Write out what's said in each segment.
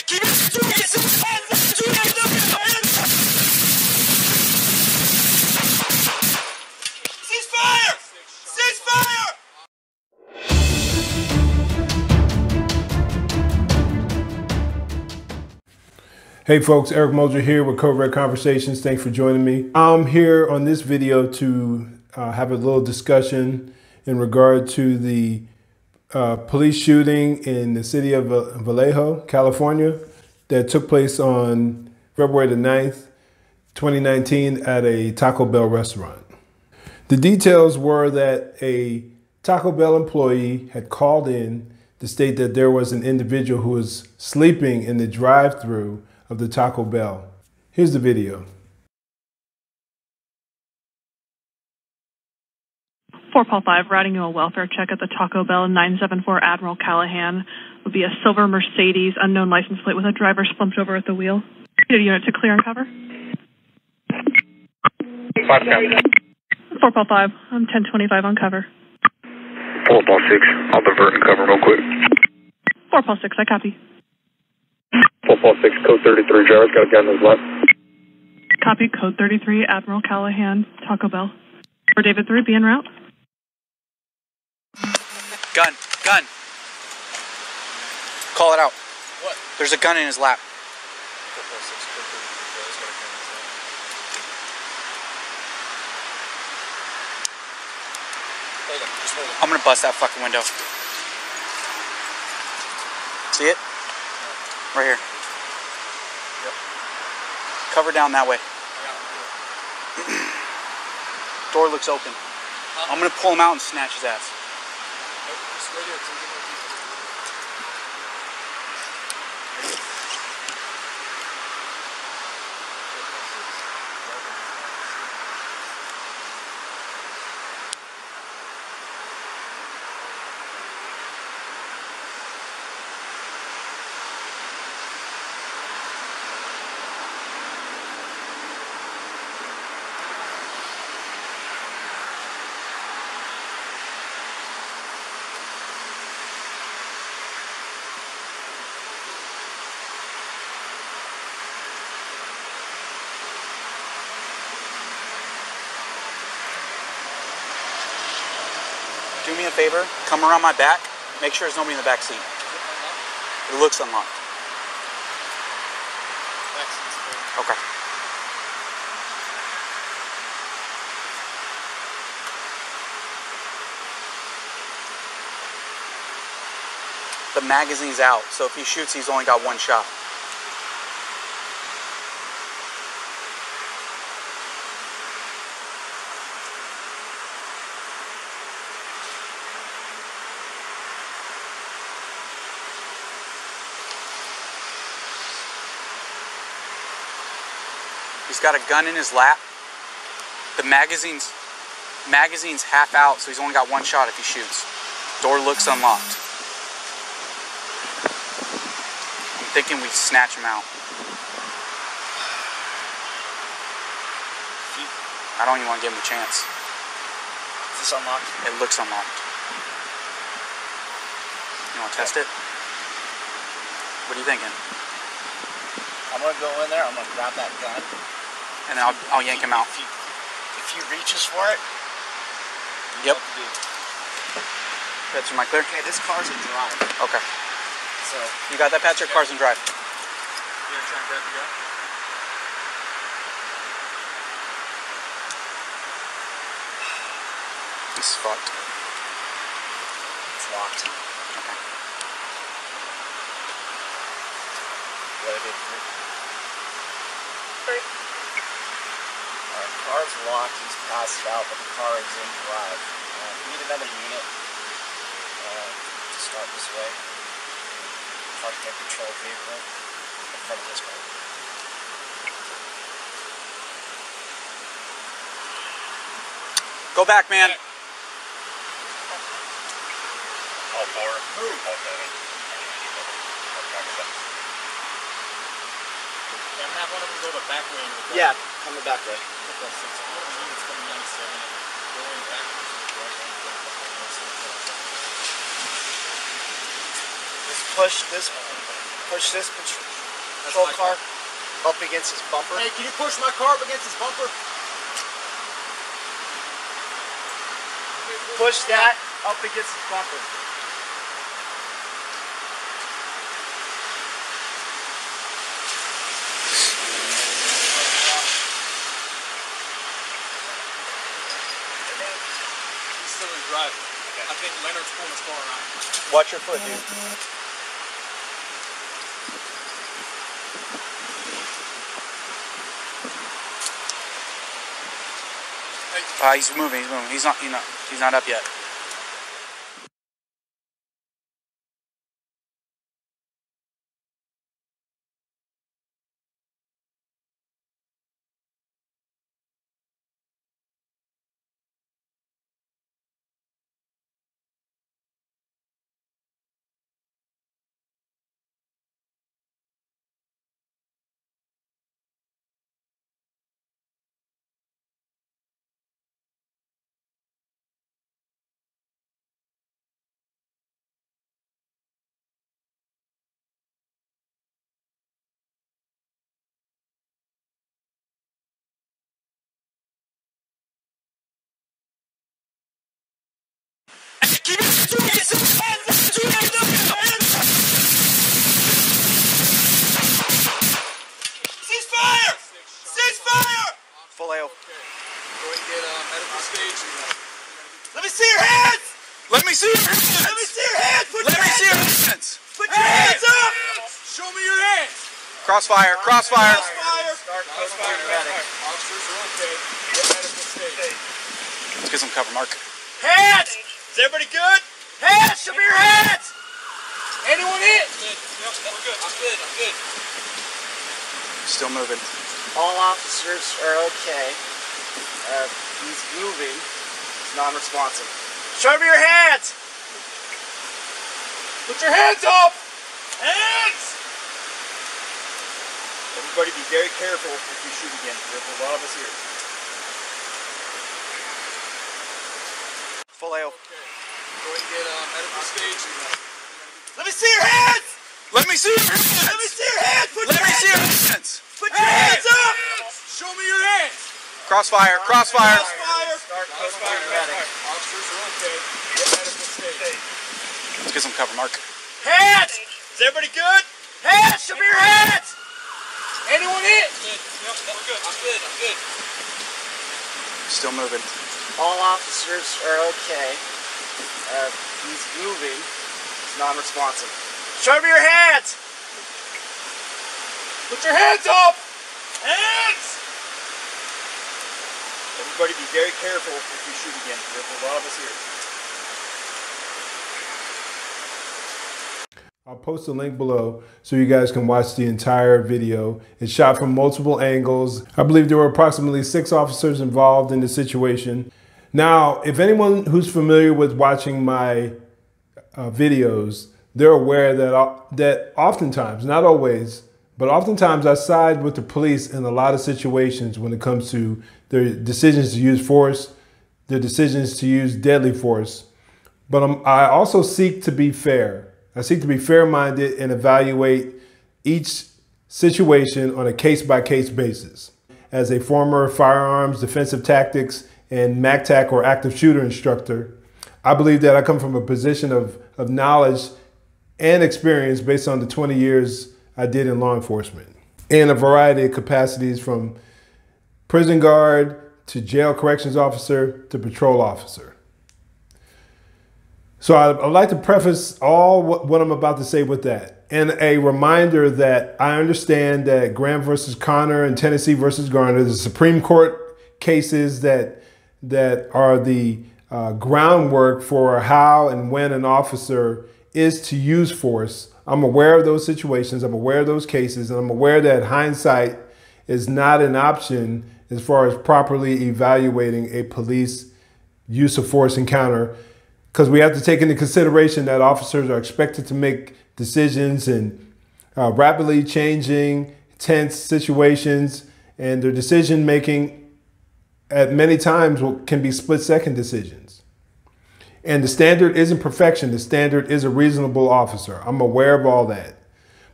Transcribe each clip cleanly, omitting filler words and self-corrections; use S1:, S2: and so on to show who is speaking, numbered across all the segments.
S1: Ceasefire! Ceasefire!
S2: Hey folks, Eric Moser here with Code Red Conversations. Thanks for joining me. I'm here on this video to have a little discussion in regard to the police shooting in the city of Vallejo, California, that took place on February the 9th, 2019 at a Taco Bell restaurant. The details were that a Taco Bell employee had called in to state that there was an individual who was sleeping in the drive-thru of the Taco Bell. Here's the video.
S3: 4 Paul 5, routing you a welfare check at the Taco Bell, 974 Admiral Callaghan. Would be a silver Mercedes, unknown license plate with a driver slumped over at the wheel. Need a unit to clear and cover.
S4: 5 county.
S3: 4 Paul 5, I'm 1025 on cover.
S4: 4 Paul 6, I'll divert and cover real quick.
S3: 4 Paul 6, I copy.
S4: 4 Paul 6, code 33, driver's got a gun in his left.
S3: Copy, code 33, Admiral Callaghan, Taco Bell. For David 3, be en route.
S5: Gun. Call it out.
S1: What?
S5: There's a gun in his lap.
S1: Hold on, just hold on.
S5: I'm gonna bust that fucking window. See it? Right here.
S1: Yep.
S5: Cover down that way.
S1: I got it.
S5: Door looks open. I'm gonna pull him out and snatch his ass.
S1: Just right here, it's in the
S5: Do me a favor, come around my back, make sure there's nobody in the back seat. It looks unlocked. Okay. The magazine's out, so if he shoots, he's only got one shot. He's got a gun in his lap. The magazine's half out, so he's only got one shot if he shoots. Door looks unlocked. I'm thinking we snatch him out. I don't even want to give him a chance.
S1: Is this unlocked?
S5: It looks unlocked. You want to test it? What are you thinking?
S1: I'm gonna go in there, I'm gonna grab that gun.
S5: And then I'll yank him out.
S1: If he reaches for it,
S5: Yep. That's my clear?
S1: okay, this car's in drive.
S5: Okay.
S1: So
S5: You got that, Pat? Your car's in drive.
S1: you gonna try and grab the gun?
S5: This is fucked.
S1: It's locked.
S5: Okay.
S1: What I did Alright, car's locked, he's passed out, but the car is in drive. We need another unit to start this way. Park their patrol vehicle in front of this car.
S5: Go back, man.
S4: All 4, all 7.
S1: I'm gonna have one of them go the back way. Yeah, come the back way. Just push this patrol car up against his bumper.
S6: Hey, can you push my car up against his bumper?
S1: Push that up against his bumper.
S6: He's still in drive. I think Leonard's pulling his car around.
S1: Watch your foot, dude.
S5: He's moving. He's not up yet.
S6: Ceasefire! Ceasefire!
S1: Vallejo.
S6: Go ahead and get medical stage. Let me see your hands!
S5: Let me see your hands!
S6: Let me see your hands! Put
S5: Let
S6: your
S5: me see your
S6: hands up!
S5: hands!
S6: Put your hands up! Show me your hands!
S5: Crossfire! Crossfire!
S6: Crossfire!
S1: Crossfire medic.
S6: Officers are okay. Get medical stage.
S5: Let's get some cover, Mark.
S6: Hands! Is everybody good? Hands! Show me your hands! Anyone hit? Good. Yep, we're good. I'm good. I'm good.
S5: Still moving.
S1: All officers are okay. He's moving. He's non-responsive. Show me your hands!
S6: Put your hands up! Hands!
S1: Everybody be very careful if you shoot again. There's a lot of us here. Vallejo.
S6: Go ahead and get medical stage. Let me see your hands!
S5: Let me see your hands!
S6: Let me see your hands! Put
S5: Let
S6: your
S5: me
S6: hands
S5: see your
S6: up!
S5: hands!
S6: Put your hands up! Show me your hands!
S5: Crossfire! Crossfire!
S6: Crossfire medic. Officers are okay. Get medical stage.
S5: Let's get some cover, Mark.
S6: Hands! Is everybody good? Hands! Show me your hands! Anyone hit? Good. Yep, we're good. I'm good. I'm good.
S5: Still moving.
S1: All officers are okay. He's moving. He's non-responsive. Show me your hands!
S6: Put your hands up! Hands!
S1: Everybody be very careful if you shoot again. There's a lot of us here.
S2: I'll post a link below so you guys can watch the entire video. It's shot from multiple angles. I believe there were approximately 6 officers involved in the situation. Now, if anyone who's familiar with watching my videos, they're aware that oftentimes, not always, but oftentimes I side with the police in a lot of situations when it comes to their decisions to use force, their decisions to use deadly force. But I also seek to be fair. I seek to be fair-minded and evaluate each situation on a case-by-case basis. As a former firearms, defensive tactics, and MACTAC or active shooter instructor, I believe that I come from a position of knowledge and experience based on the 20 years I did in law enforcement in a variety of capacities, from prison guard to jail corrections officer to patrol officer. So I'd like to preface all what I'm about to say with that, and a reminder that I understand that Graham versus Connor and Tennessee versus Garner, the Supreme Court cases that are the groundwork for how and when an officer is to use force. I'm aware of those situations, I'm aware of those cases, and I'm aware that hindsight is not an option as far as properly evaluating a police use of force encounter, because we have to take into consideration that officers are expected to make decisions in rapidly changing, tense situations, and their decision making at many times can be split-second decisions. And the standard isn't perfection. The standard is a reasonable officer. I'm aware of all that.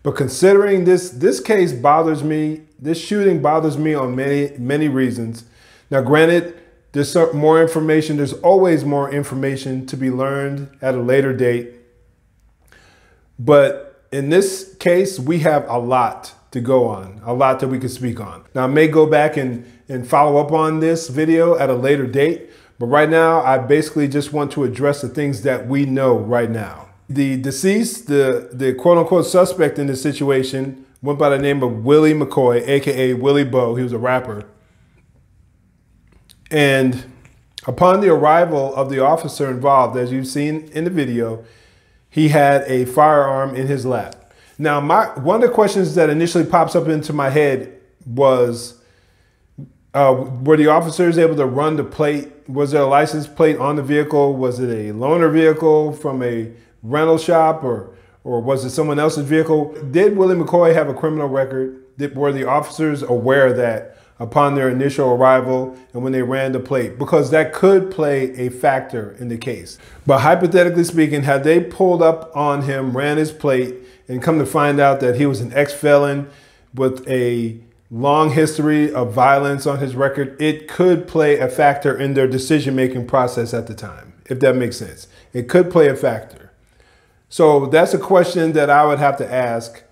S2: But considering this case bothers me, this shooting bothers me on many reasons. Now, granted, there's more information. There's always more information to be learned at a later date. But in this case, we have a lot to go on, a lot that we can speak on. Now, I may go back and follow up on this video at a later date, but right now, I basically just want to address the things that we know right now. The deceased, the quote unquote suspect in this situation went by the name of Willie McCoy, AKA Willie Bo. He was a rapper. And upon the arrival of the officer involved, as you've seen in the video, he had a firearm in his lap. Now, one of the questions that initially pops up into my head was, were the officers able to run the plate? Was there a license plate on the vehicle? Was it a loaner vehicle from a rental shop, or was it someone else's vehicle? Did Willie McCoy have a criminal record? Were the officers aware of that upon their initial arrival and when they ran the plate? Because that could play a factor in the case. But hypothetically speaking, had they pulled up on him, ran his plate, and come to find out that he was an ex-felon with a long history of violence on his record, it could play a factor in their decision-making process at the time, if that makes sense. It could play a factor. So that's a question that I would have to ask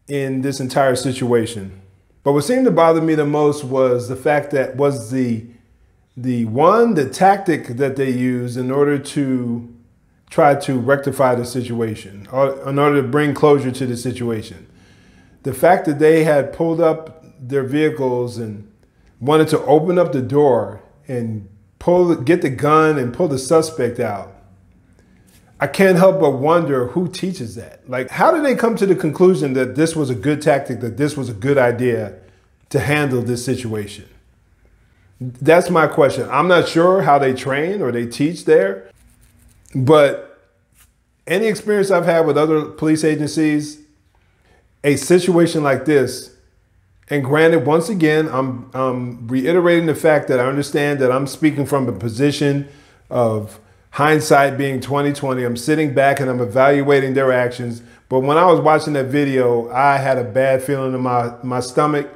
S2: in this entire situation. But what seemed to bother me the most was the fact that was the tactic that they used in order to try to rectify the situation, or in order to bring closure to the situation. The fact that they had pulled up their vehicles and wanted to open up the door and get the gun and pull the suspect out, I can't help but wonder who teaches that. Like, how did they come to the conclusion that this was a good tactic, that this was a good idea to handle this situation? That's my question. I'm not sure how they train or they teach there, but any experience I've had with other police agencies, a situation like this, and granted, once again, I'm reiterating the fact that I understand that I'm speaking from a position of hindsight being 20/20. I'm sitting back and I'm evaluating their actions. But when I was watching that video, I had a bad feeling in my stomach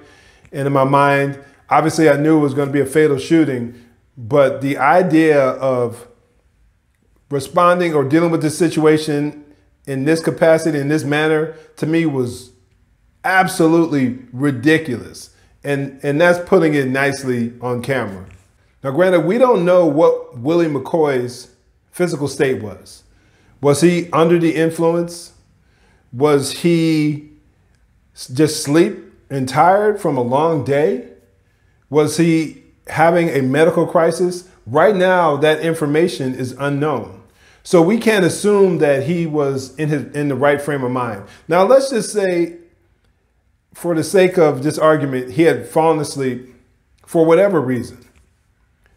S2: and in my mind. Obviously, I knew it was going to be a fatal shooting, but the idea of responding or dealing with this situation in this capacity, in this manner, to me was absolutely ridiculous. And that's putting it nicely on camera. Now, granted, we don't know what Willie McCoy's physical state was. Was he under the influence? Was he just asleep and tired from a long day? Was he having a medical crisis? Right now, that information is unknown. So we can't assume that he was in the right frame of mind. Now, let's just say, for the sake of this argument, he had fallen asleep for whatever reason.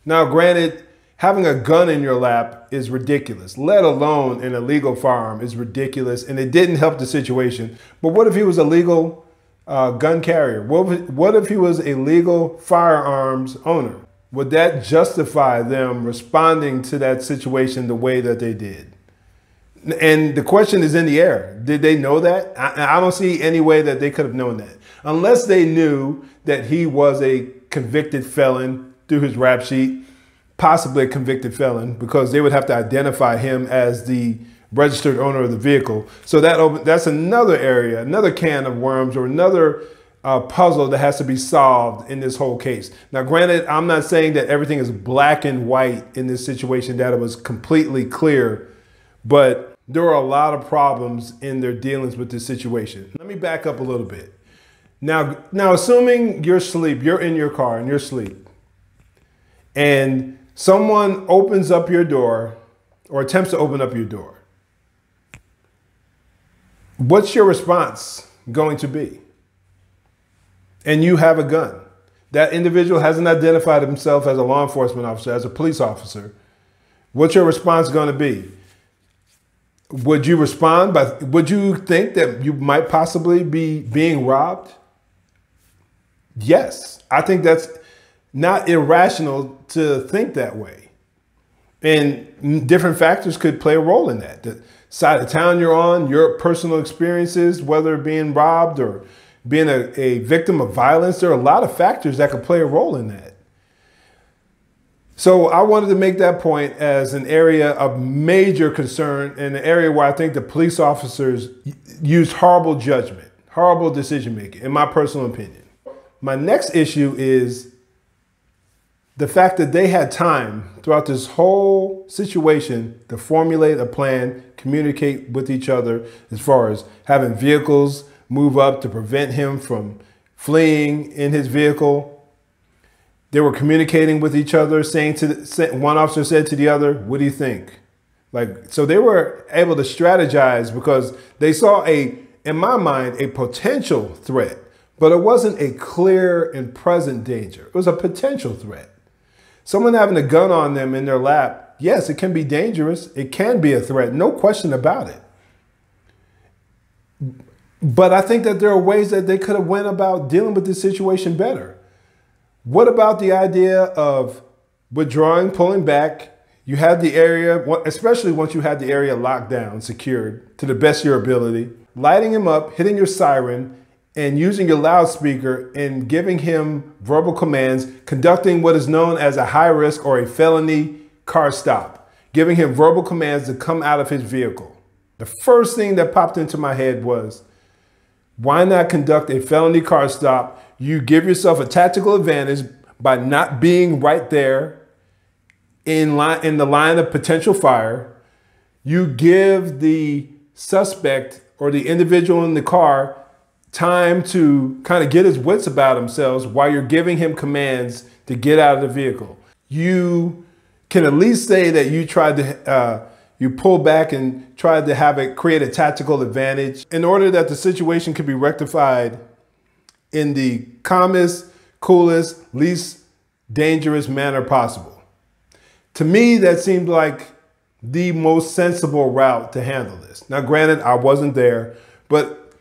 S2: Now, granted, having a gun in your lap is ridiculous, let alone an illegal firearm is ridiculous, and it didn't help the situation. But what if he was a legal gun carrier? What if he was a legal firearms owner? Would that justify them responding to that situation the way that they did? And the question is in the air. Did they know that? I don't see any way that they could have known that. Unless they knew that he was a convicted felon through his rap sheet, possibly a convicted felon, because they would have to identify him as the registered owner of the vehicle. So that's another area, another can of worms, or another puzzle that has to be solved in this whole case. Now, granted, I'm not saying that everything is black and white in this situation, that it was completely clear, but there are a lot of problems in their dealings with this situation. Let me back up a little bit. Now assuming you're asleep, you're in your car and you're asleep, and someone opens up your door or attempts to open up your door, what's your response going to be? And you have a gun. That individual hasn't identified himself as a law enforcement officer, as a police officer. What's your response going to be? Would you respond would you think that you might possibly be being robbed? Yes, I think that's not irrational to think that way. And different factors could play a role in that. side of town you're on, your personal experiences, whether being robbed or being a victim of violence. There are a lot of factors that could play a role in that. So I wanted to make that point as an area of major concern and an area where I think the police officers used horrible judgment, horrible decision making, in my personal opinion. My next issue is the fact that they had time throughout this whole situation to formulate a plan, communicate with each other as far as having vehicles move up to prevent him from fleeing in his vehicle. They were communicating with each other, one officer said to the other, "What do you think?" So they were able to strategize because they saw in my mind, a potential threat, but it wasn't a clear and present danger. It was a potential threat. Someone having a gun on them in their lap, yes, it can be dangerous. It can be a threat, no question about it. But I think that there are ways that they could have went about dealing with this situation better. What about the idea of withdrawing, pulling back? You had the area, especially once you had the area locked down, secured to the best of your ability, lighting him up, hitting your siren, and using your loudspeaker and giving him verbal commands, conducting what is known as a high risk or a felony car stop, giving him verbal commands to come out of his vehicle. The first thing that popped into my head was, why not conduct a felony car stop? You give yourself a tactical advantage by not being right there in the line of potential fire. You give the suspect or the individual in the car time to kind of get his wits about themselves while you're giving him commands to get out of the vehicle. You can at least say that you tried to, you pulled back and tried to create a tactical advantage in order that the situation could be rectified in the calmest, coolest, least dangerous manner possible. To me, that seemed like the most sensible route to handle this. Now, granted, I wasn't there, but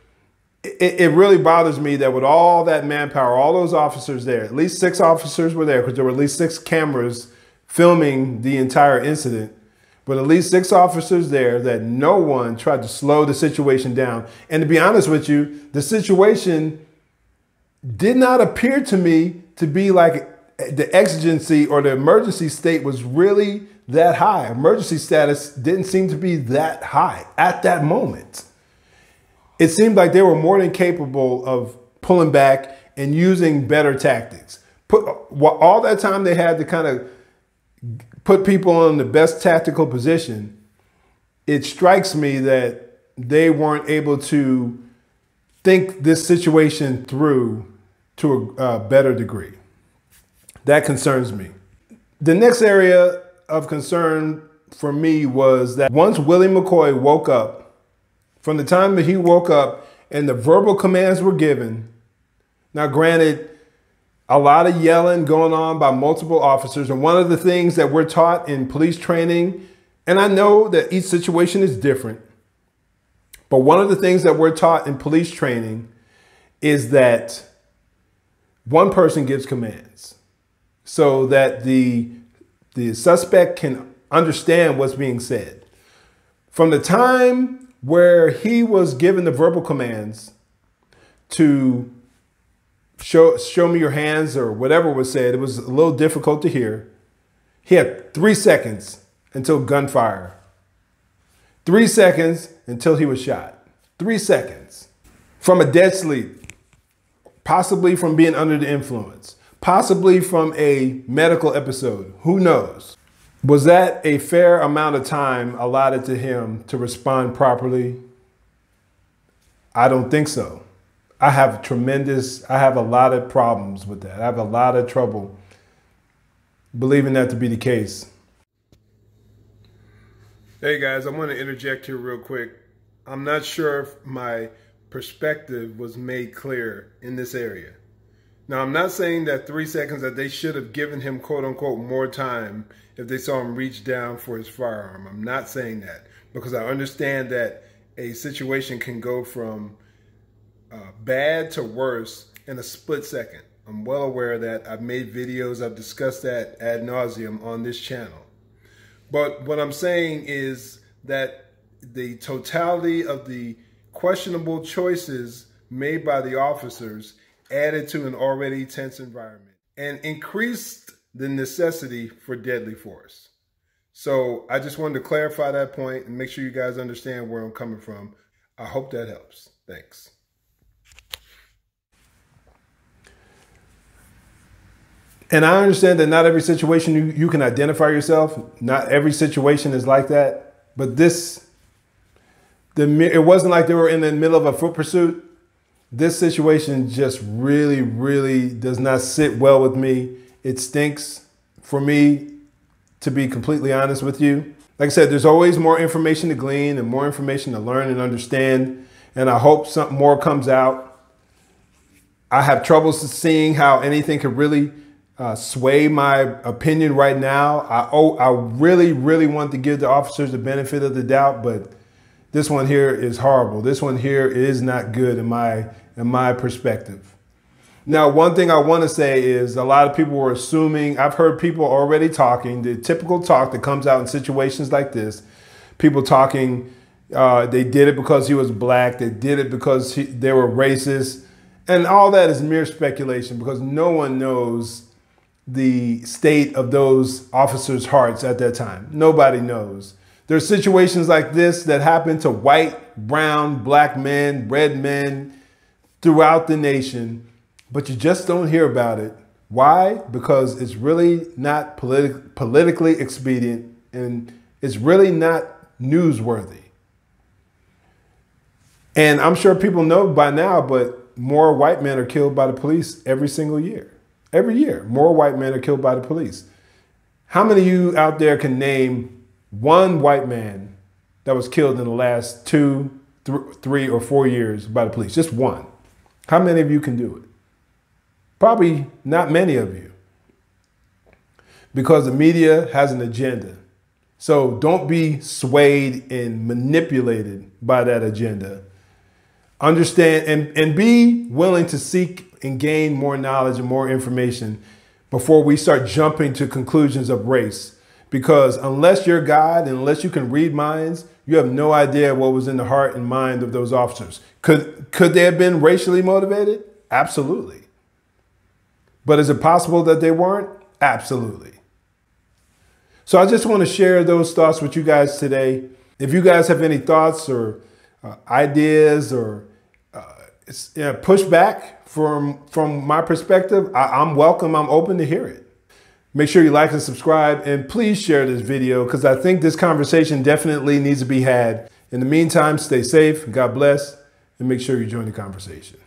S2: it really bothers me that with all that manpower, all those officers there, at least 6 officers were there because there were at least 6 cameras filming the entire incident, but at least 6 officers there, that no one tried to slow the situation down. And to be honest with you, the situation did not appear to me to be like the exigency or the emergency state was really that high. Emergency status didn't seem to be that high at that moment. It seemed like they were more than capable of pulling back and using better tactics. All that time they had to kind of put people in the best tactical position, it strikes me that they weren't able to think this situation through to a better degree. That concerns me. The next area of concern for me was that once Willie McCoy woke up, from the time that he woke up and the verbal commands were given, now granted, a lot of yelling going on by multiple officers. And one of the things that we're taught in police training, and I know that each situation is different, but one of the things that we're taught in police training is that one person gives commands so that the suspect can understand what's being said. From the time where he was given the verbal commands to show me your hands or whatever was said, it was a little difficult to hear. He had 3 seconds until gunfire. 3 seconds until he was shot. 3 seconds from a dead sleep. Possibly from being under the influence, possibly from a medical episode, who knows? Was that a fair amount of time allotted to him to respond properly? I don't think so. I have a lot of problems with that. I have a lot of trouble believing that to be the case. Hey guys, I want to interject here real quick. I'm not sure if my perspective was made clear in this area. Now, I'm not saying that 3 seconds that they should have given him, quote unquote, more time if they saw him reach down for his firearm. I'm not saying that because I understand that a situation can go from bad to worse in a split second. I'm well aware of that. I've made videos. I've discussed that ad nauseum on this channel. But what I'm saying is that the totality of the questionable choices made by the officers added to an already tense environment and increased the necessity for deadly force. So I just wanted to clarify that point and make sure you guys understand where I'm coming from. I hope that helps. Thanks. And I understand that not every situation you can identify yourself. Not every situation is like that. But it wasn't like they were in the middle of a foot pursuit. This situation just really, really does not sit well with me. It stinks for me, to be completely honest with you. Like I said, there's always more information to glean and more information to learn and understand. And I hope something more comes out. I have trouble seeing how anything could really sway my opinion right now. I really, really want to give the officers the benefit of the doubt, but this one here is horrible. This one here is not good in my perspective. Now, one thing I want to say is a lot of people were assuming, I've heard people already talking, the typical talk that comes out in situations like this, people talking, they did it because he was black, they did it because they were racist, and all that is mere speculation because no one knows the state of those officers' hearts at that time. Nobody knows. There's situations like this that happen to white, brown, black men, red men throughout the nation, but you just don't hear about it. Why? Because it's really not politically expedient and it's really not newsworthy. And I'm sure people know by now, but more white men are killed by the police every single year. Every year, more white men are killed by the police. How many of you out there can name one white man that was killed in the last 2, 3, or 4 years by the police? Just one. How many of you can do it? Probably not many of you, because the media has an agenda. So don't be swayed and manipulated by that agenda. Understand and be willing to seek and gain more knowledge and more information before we start jumping to conclusions of race. Because unless you're God and unless you can read minds, you have no idea what was in the heart and mind of those officers. Could they have been racially motivated? Absolutely. But is it possible that they weren't? Absolutely. So I just want to share those thoughts with you guys today. If you guys have any thoughts or ideas or pushback from my perspective, I'm welcome. I'm open to hear it. Make sure you like and subscribe, and please share this video because I think this conversation definitely needs to be had. In the meantime, stay safe, God bless, and make sure you join the conversation.